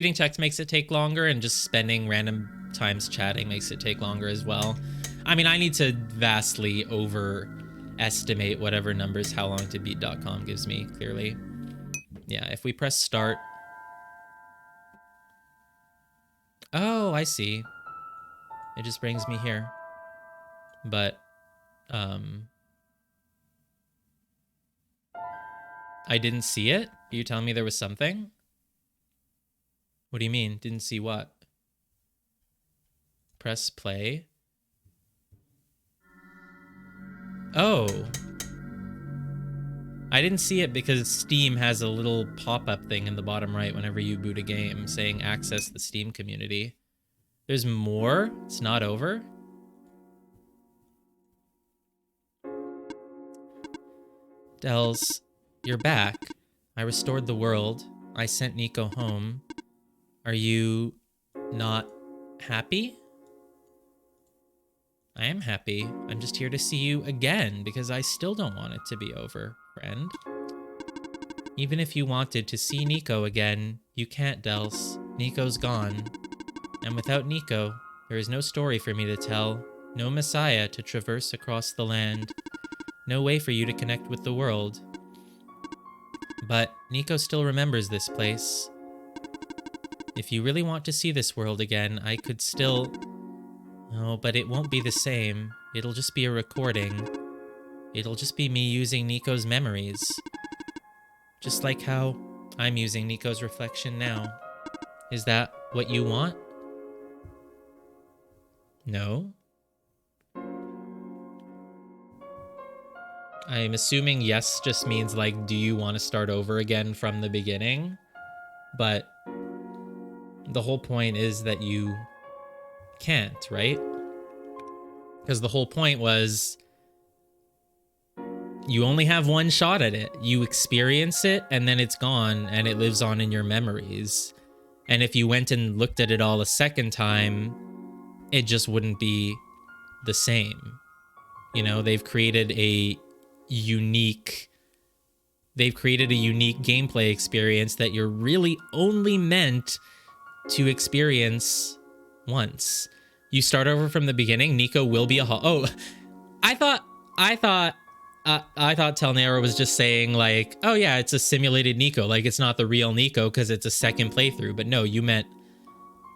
Reading text makes it take longer, and just spending random times chatting makes it take longer as well. I mean, I need to vastly overestimate whatever numbers howlongtobeat.com gives me, clearly. Yeah, if we press start. Oh, I see. It just brings me here. But, I didn't see it? Are you telling me there was something? What do you mean? Didn't see what? Press play. Oh. I didn't see it because Steam has a little pop-up thing in the bottom right whenever you boot a game saying access the Steam community. There's more? It's not over? Dells, you're back. I restored the world. I sent Nico home. Are you not happy? I am happy. I'm just here to see you again because I still don't want it to be over, friend. Even if you wanted to see Nico again, you can't, Dels. Nico's gone. And without Nico, there is no story for me to tell, no Messiah to traverse across the land, no way for you to connect with the world. But Nico still remembers this place. If you really want to see this world again, I could still... Oh, but it won't be the same. It'll just be a recording. It'll just be me using Nico's memories. Just like how I'm using Nico's reflection now. Is that what you want? No? I'm assuming yes just means, like, do you want to start over again from the beginning? But the whole point is that you can't, right? Because the whole point was you only have one shot at it. You experience it, and then it's gone, and it lives on in your memories. And if you went and looked at it all a second time, it just wouldn't be the same. You know, they've created a unique gameplay experience that you're really only meant to experience once. You start over from the beginning. Nico will be a I thought Telnera was just saying, like, oh yeah, it's a simulated Nico, like it's not the real Nico because it's a second playthrough. But no, you meant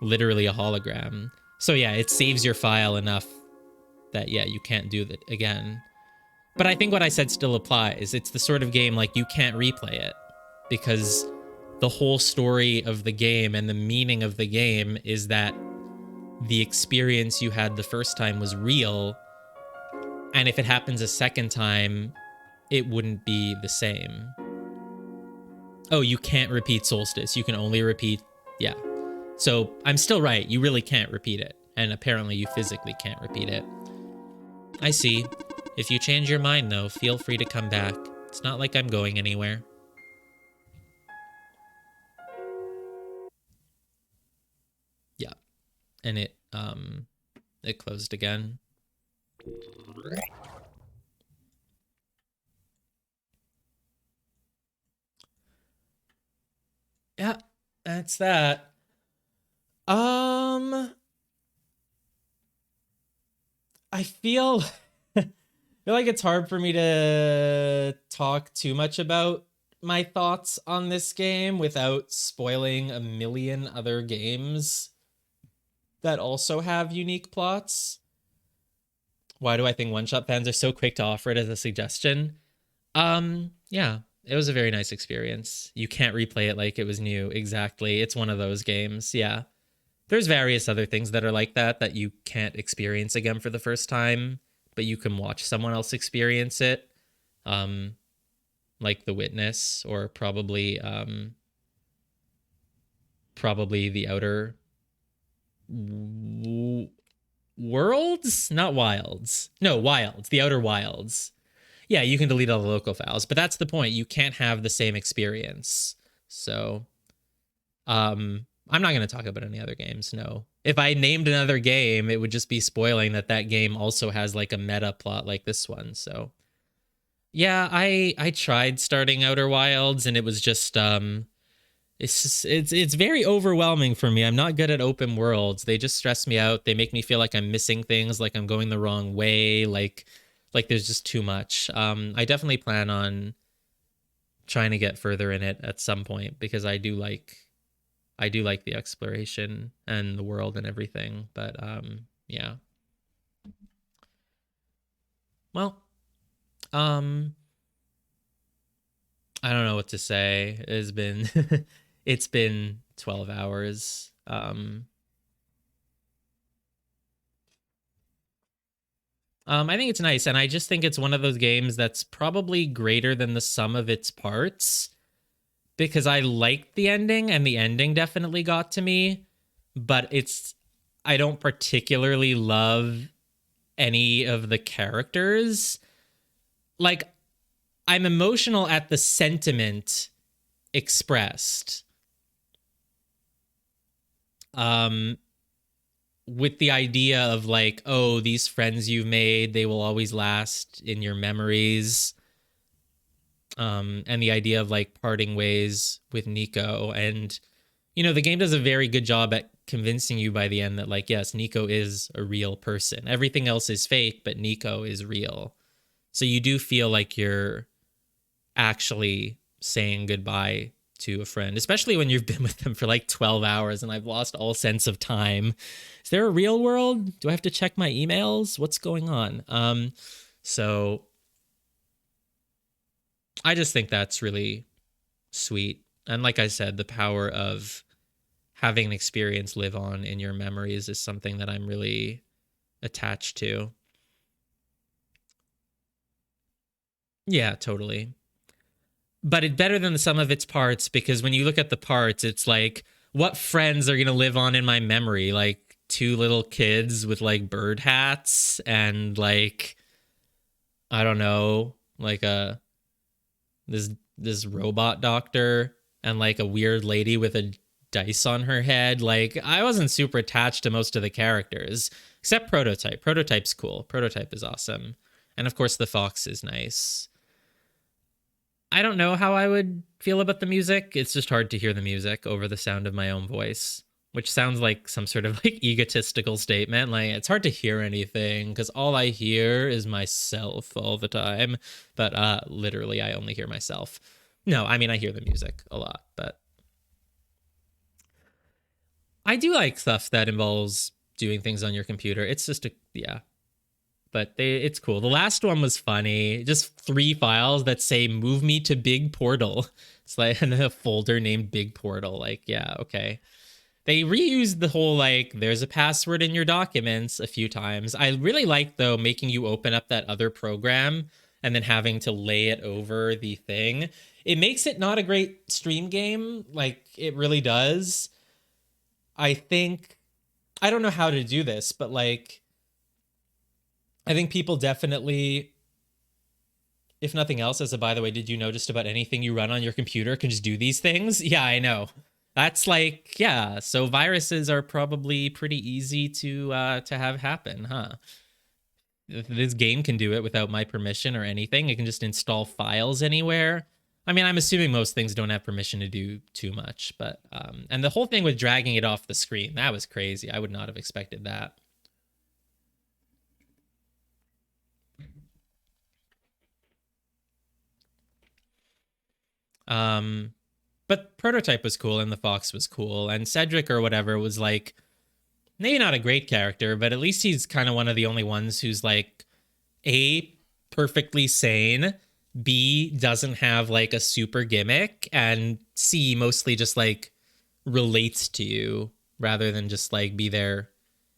literally a hologram. So yeah, it saves your file enough that, yeah, you can't do that again. But I think what I said still applies. It's the sort of game, like, you can't replay it because the whole story of the game and the meaning of the game is that the experience you had the first time was real, and if it happens a second time, it wouldn't be the same. Oh, you can't repeat Solstice. You can only repeat... Yeah. So I'm still right. You really can't repeat it. And apparently you physically can't repeat it. I see. If you change your mind, though, feel free to come back. It's not like I'm going anywhere. Yeah. And it closed again. Yeah, that's that. I feel like it's hard for me to talk too much about my thoughts on this game without spoiling a million other games that also have unique plots. Why do I think OneShot fans are so quick to offer it as a suggestion? Yeah, it was a very nice experience. You can't replay it like it was new. Exactly. It's one of those games. Yeah. There's various other things that are like that you can't experience again for the first time, but you can watch someone else experience it. Like The Witness, or probably The Outer Worlds? Not Wilds. No, Wilds. The Outer Wilds. Yeah, you can delete all the local files, but that's the point. You can't have the same experience. So, I'm not going to talk about any other games, no. If I named another game, it would just be spoiling that game also has, like, a meta plot like this one, so... Yeah, I tried starting Outer Wilds, and it was just, It's very overwhelming for me. I'm not good at open worlds. They just stress me out. They make me feel like I'm missing things, like I'm going the wrong way, like there's just too much. I definitely plan on trying to get further in it at some point because I do like the exploration and the world and everything. But yeah. Well, um I don't know what to say. It's been it's been 12 hours. I think it's nice, and I just think it's one of those games that's probably greater than the sum of its parts because I liked the ending, and the ending definitely got to me, but I don't particularly love any of the characters. Like, I'm emotional at the sentiment expressed. Um, with the idea of like, oh, these friends you've made, they will always last in your memories. And the idea of like parting ways with Nico. And, the game does a very good job at convincing you by the end that, like, yes, Nico is a real person. Everything else is fake, but Nico is real. So you do feel like you're actually saying goodbye to a friend, especially when you've been with them for like 12 hours and I've lost all sense of time. Is there a real world? Do I have to check my emails? What's going on? So I just think that's really sweet. And like I said, the power of having an experience live on in your memories is something that I'm really attached to. Yeah, totally. But it's better than the sum of its parts because when you look at the parts, it's like, what friends are going to live on in my memory? Like two little kids with like bird hats and like, I don't know, like this robot doctor and like a weird lady with a dice on her head. Like, I wasn't super attached to most of the characters except Prototype. Prototype's cool. Prototype is awesome. And of course the fox is nice. I don't know how I would feel about the music. It's just hard to hear the music over the sound of my own voice, which sounds like some sort of like egotistical statement. Like, it's hard to hear anything because all I hear is myself all the time. But literally, I only hear myself. No, I mean, I hear the music a lot, but I do like stuff that involves doing things on your computer. It's just yeah, but it's cool. The last one was funny. Just 3 files that say "move me to Big Portal." It's like in a folder named Big Portal. Like, yeah, okay. They reused the whole like there's a password in your documents a few times. I really like though making you open up that other program and then having to lay it over the thing. It makes it not a great stream game, like it really does. I think I don't know how to do this, but like I think people definitely, if nothing else, as a by the way, did you know just about anything you run on your computer can just do these things? Yeah, I know. That's like, yeah. So viruses are probably pretty easy to have happen, huh? If this game can do it without my permission or anything. It can just install files anywhere. I mean, I'm assuming most things don't have permission to do too much, but and the whole thing with dragging it off the screen, that was crazy. I would not have expected that. Um, but Prototype was cool and the Fox was cool and Cedric or whatever was like maybe not a great character, but at least he's kind of one of the only ones who's like A, perfectly sane, B, doesn't have like a super gimmick, and C, mostly just like relates to you rather than just like be there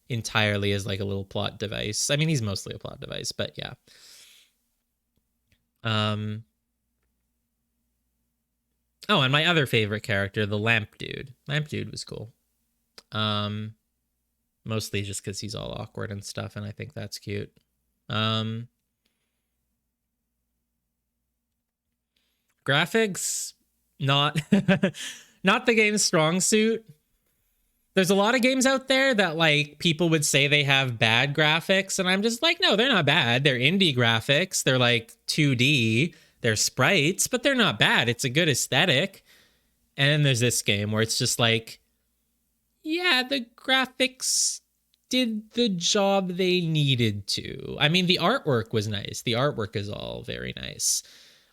entirely as like a little plot device. I mean, he's mostly a plot device, but yeah. Um Oh, and my other favorite character, the Lamp Dude. Lamp Dude was cool. Um Mostly just cuz he's all awkward and stuff and I think that's cute. Um Graphics, not not the game's strong suit. There's a lot of games out there that like people would say they have bad graphics and I'm just like, no, they're not bad. They're indie graphics. They're like 2D. They're sprites, but they're not bad. It's a good aesthetic. And then there's this game where it's just like, yeah, the graphics did the job they needed to. I mean, the artwork was nice. The artwork is all very nice.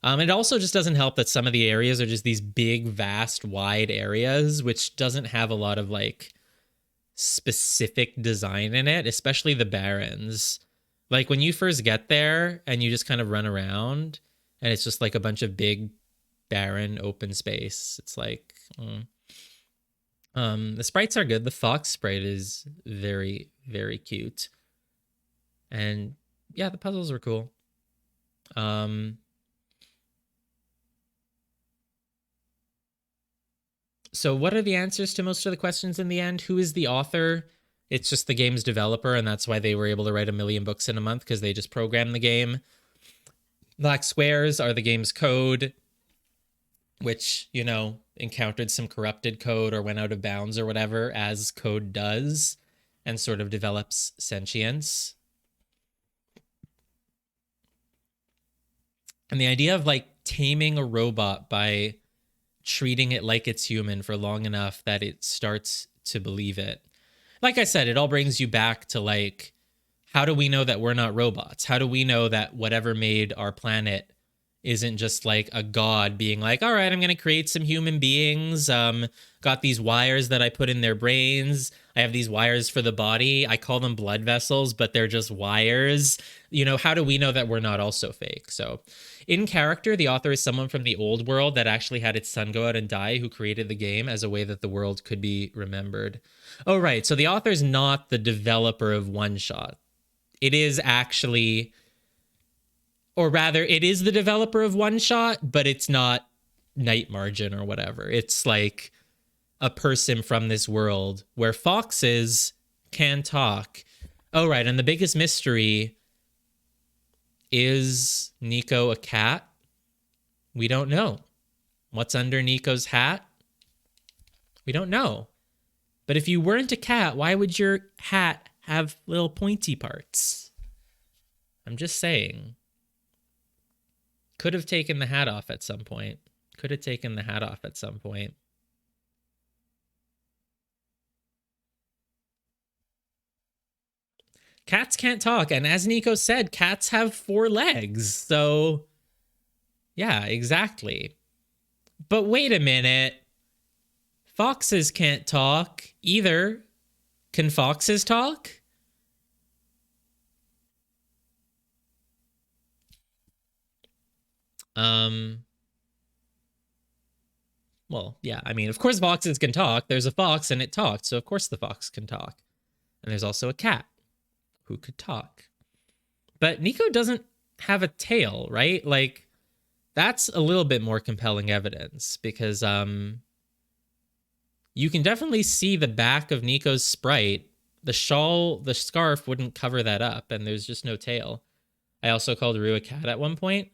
It also just doesn't help that some of the areas are just these big, vast, wide areas, which doesn't have a lot of like specific design in it, especially the barrens. Like when you first get there and you just kind of run around and it's just like a bunch of big, barren, open space. It's like, the sprites are good. The fox sprite is very, very cute. And yeah, the puzzles were cool. So what are the answers to most of the questions in the end? Who is the author? It's just the game's developer, and that's why they were able to write 1 million books in a month, because they just programmed the game. Black squares are the game's code, which, you know, encountered some corrupted code or went out of bounds or whatever, as code does, and sort of develops sentience. And the idea of like taming a robot by treating it like it's human for long enough that it starts to believe it. Like I said, it all brings you back to like, how do we know that we're not robots? How do we know that whatever made our planet isn't just like a god being like, all right, I'm going to create some human beings. Got these wires that I put in their brains. I have these wires for the body. I call them blood vessels, but they're just wires. You know, how do we know that we're not also fake? So in character, the author is someone from the old world that actually had its son go out and die, who created the game as a way that the world could be remembered. Oh, right. So the author is not the developer of OneShot. It is actually, or rather, it is the developer of OneShot, but it's not Night Margin or whatever. It's like a person from this world where foxes can talk. Oh, right. And the biggest mystery, is Nico a cat? We don't know. What's under Nico's hat? We don't know. But if you weren't a cat, why would your hat have little pointy parts? I'm just saying. Could have taken the hat off at some point. Could have taken the hat off at some point. Cats can't talk. And as Nico said, cats have 4 legs. So, yeah, exactly. But wait a minute. Foxes can't talk either. Can foxes talk? Well, yeah, I mean, of course foxes can talk. There's a fox and it talked, so of course the fox can talk. And there's also a cat who could talk. But Nico doesn't have a tail, right? Like, that's a little bit more compelling evidence, because you can definitely see the back of Nico's sprite. The shawl, the scarf wouldn't cover that up, and there's just no tail. I also called Rue a cat at one point.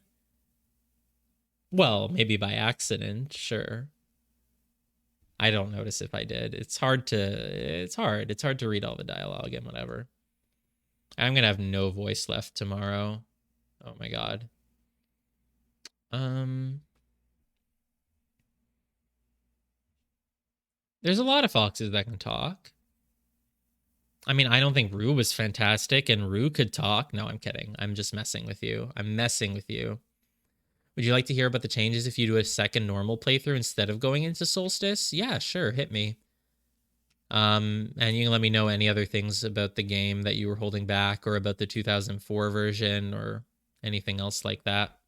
Well, maybe by accident, sure. I don't notice if I did. It's hard to read all the dialogue and whatever. I'm gonna have no voice left tomorrow. Oh my god. There's a lot of foxes that can talk. I mean, I don't think Rue was fantastic, and Rue could talk. No, I'm kidding. I'm just messing with you. I'm messing with you. Would you like to hear about the changes if you do a second normal playthrough instead of going into Solstice? Yeah, sure. Hit me. And you can let me know any other things about the game that you were holding back, or about the 2004 version, or anything else like that.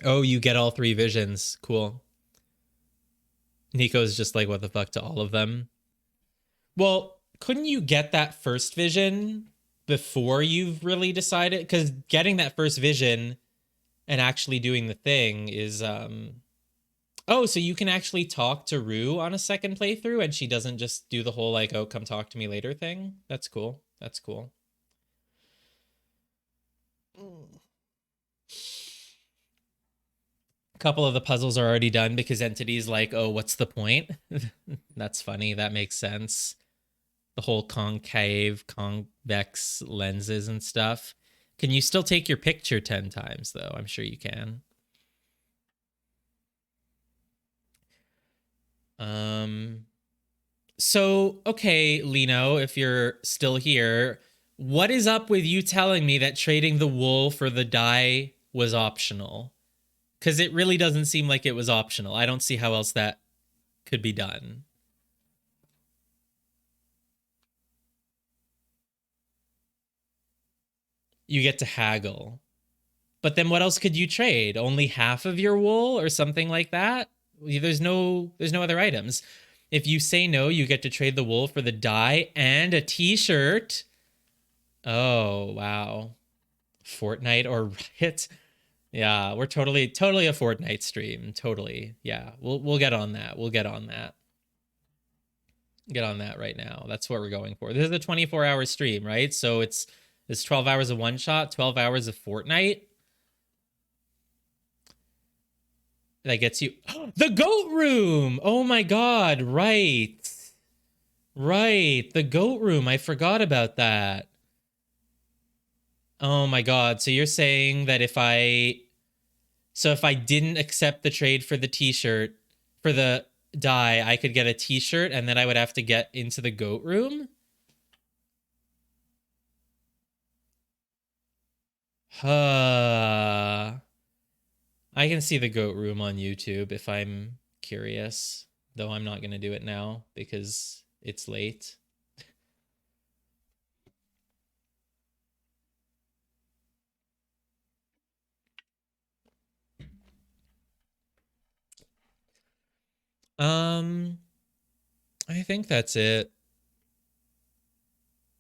Oh, you get all 3 visions. Cool. Nico's just like, what the fuck to all of them? Well, couldn't you get that first vision before you've really decided? Because getting that first vision and actually doing the thing is oh, so you can actually talk to Rue on a second playthrough, and she doesn't just do the whole like, oh, come talk to me later thing? That's cool. That's cool. A couple of the puzzles are already done because Entity's like, oh, what's the point? That's funny. That makes sense. The whole concave, convex lenses and stuff. Can you still take your picture 10 times, though? I'm sure you can. So, okay, Lino, if you're still here, what is up with you telling me that trading the wool for the dye was optional? Because it really doesn't seem like it was optional. I don't see how else that could be done. You get to haggle. But then what else could you trade? Only half of your wool or something like that? There's no other items. If you say no, you get to trade the wool for the dye and a t-shirt. Oh, wow. Fortnite or Riot? Yeah, we're totally a Fortnite stream. Totally. Yeah. We'll get on that. We'll get on that. Get on that right now. That's what we're going for. This is a 24-hour stream, right? So it's 12 hours of OneShot, 12 hours of Fortnite. That gets you the goat room. Oh my god, right. Right, the goat room. I forgot about that. Oh my god. So you're saying that if I didn't accept the trade for the t-shirt for the dye, I could get a t-shirt and then I would have to get into the goat room? I can see the goat room on YouTube if I'm curious, though I'm not going to do it now because it's late. Um, I think that's it.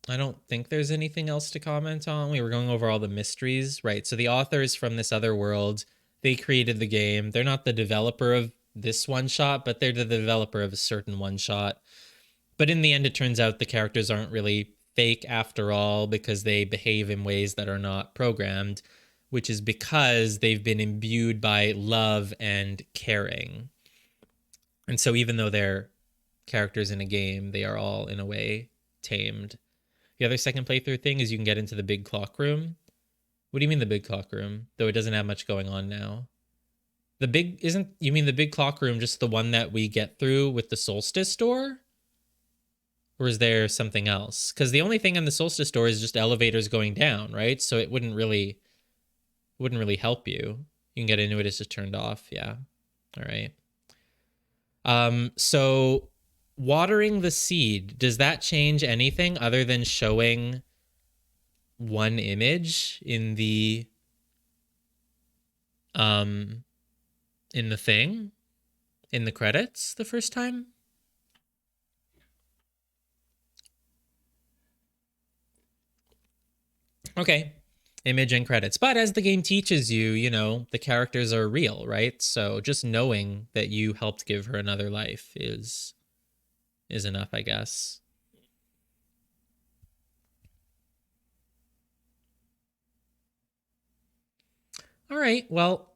I don't think there's anything else to comment on. We were going over all the mysteries, right? So the authors from this other world, they created the game. They're not the developer of this one shot, but they're the developer of a certain one shot. But in the end, it turns out the characters aren't really fake after all because they behave in ways that are not programmed, which is because they've been imbued by love and caring. And so even though they're characters in a game, they are all in a way tamed. The other second playthrough thing is you can get into the big clock room. What do you mean the big clock room? Though it doesn't have much going on now. The big isn't you mean the big clock room just the one that we get through with the solstice door? Or is there something else? Because the only thing on the solstice door is just elevators going down, right? So it wouldn't really help you. You can get into it, it's just turned off. Yeah. All right. So watering the seed, does that change anything other than showing one image in the thing in the credits the first time? Okay. Image and credits. But as the game teaches you, the characters are real, right? So just knowing that you helped give her another life is enough, I guess. All right. Well,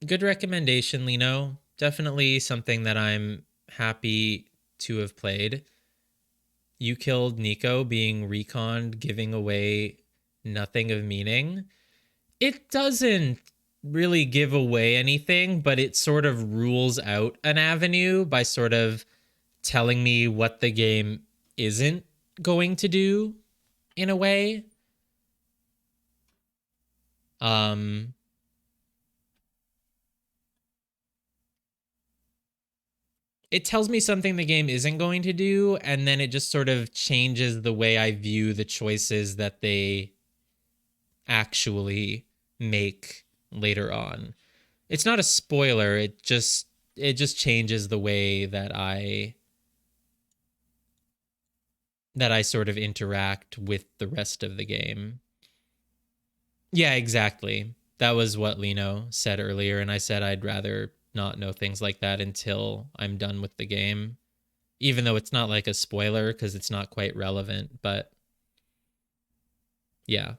good recommendation, Lino. Definitely something that I'm happy to have played. You killed Nico being reconned, giving away nothing of meaning. It doesn't really give away anything, but it sort of rules out an avenue by sort of telling me what the game isn't going to do in a way. Um it tells me something the game isn't going to do, and then it just sort of changes the way I view the choices that they actually make later on. It's not a spoiler, it just changes the way that I sort of interact with the rest of the game. Yeah, exactly. That was what Lino said earlier, and I said I'd rather not know things like that until I'm done with the game. Even though it's not like a spoiler because it's not quite relevant, but yeah.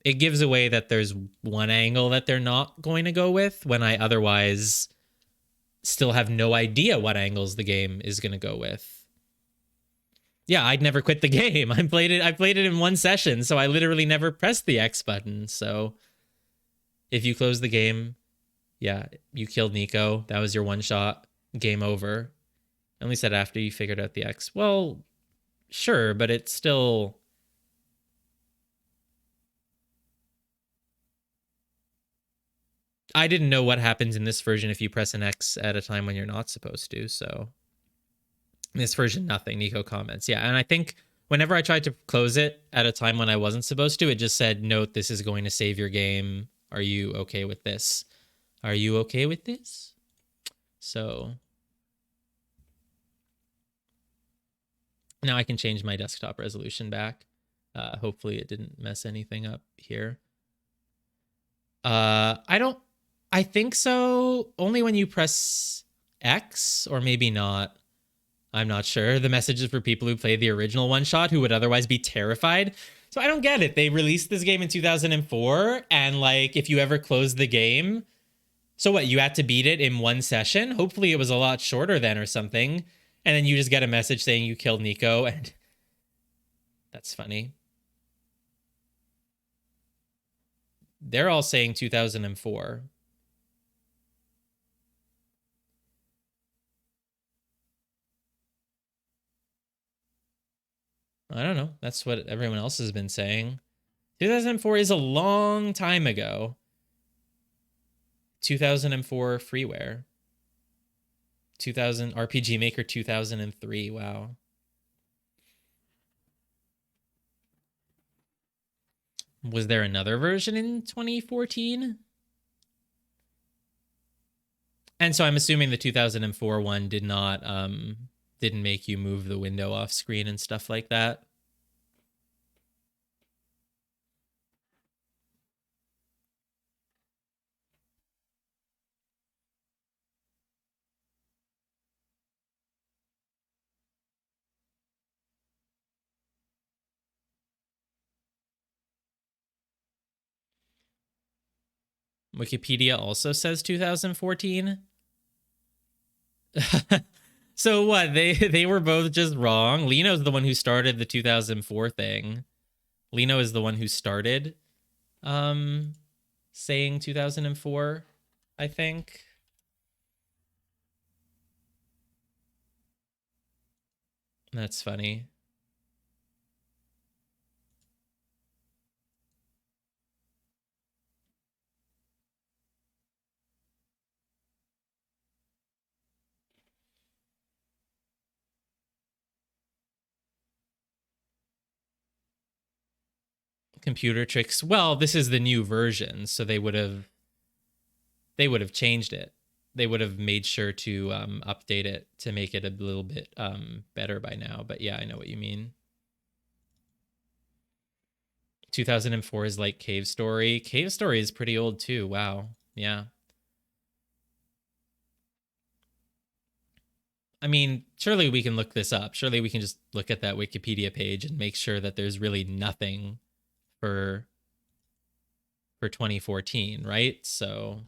It gives away that there's one angle that they're not going to go with when I otherwise still have no idea what angles the game is going to go with. Yeah, I'd never quit the game. I played it in one session, so I literally never pressed the X button. So if you close the game, yeah, you killed Nico. That was your one shot. Game over. I only said after you figured out the X. Well, sure, but it's still. I didn't know what happens in this version if you press an X at a time when you're not supposed to. So in this version, nothing. Nico comments. Yeah, and I think whenever I tried to close it at a time when I wasn't supposed to, it just said, "Note, this is going to save your game. Are you okay with this? Are you okay with this?" So now I can change my desktop resolution back. Hopefully it didn't mess anything up here. I don't. I think so. Only when you press X, or maybe not. I'm not sure. The message is for people who played the original OneShot who would otherwise be terrified. So I don't get it. They released this game in 2004, and like, if you ever closed the game, so what? You had to beat it in one session. Hopefully, it was a lot shorter then, or something. And then you just get a message saying you killed Nico, and that's funny. They're all saying 2004. I don't know. That's what everyone else has been saying. 2004 is a long time ago. 2004 freeware. 2000 RPG Maker 2003. Wow. Was there another version in 2014? And so I'm assuming the 2004 one didn't make you move the window off screen and stuff like that. Wikipedia also says 2014. So what? They were both just wrong. Lino's the one who started the 2004 thing. Lino is the one who started saying 2004, I think. That's funny. Computer tricks. Well, this is the new version, so they would have changed it. They would have made sure to update it to make it a little bit better by now. But yeah, I know what you mean. 2004 is like Cave Story. Cave Story is pretty old too. Wow. Yeah. I mean, surely we can look this up. Surely we can just look at that Wikipedia page and make sure that there's really nothing for 2014, right? So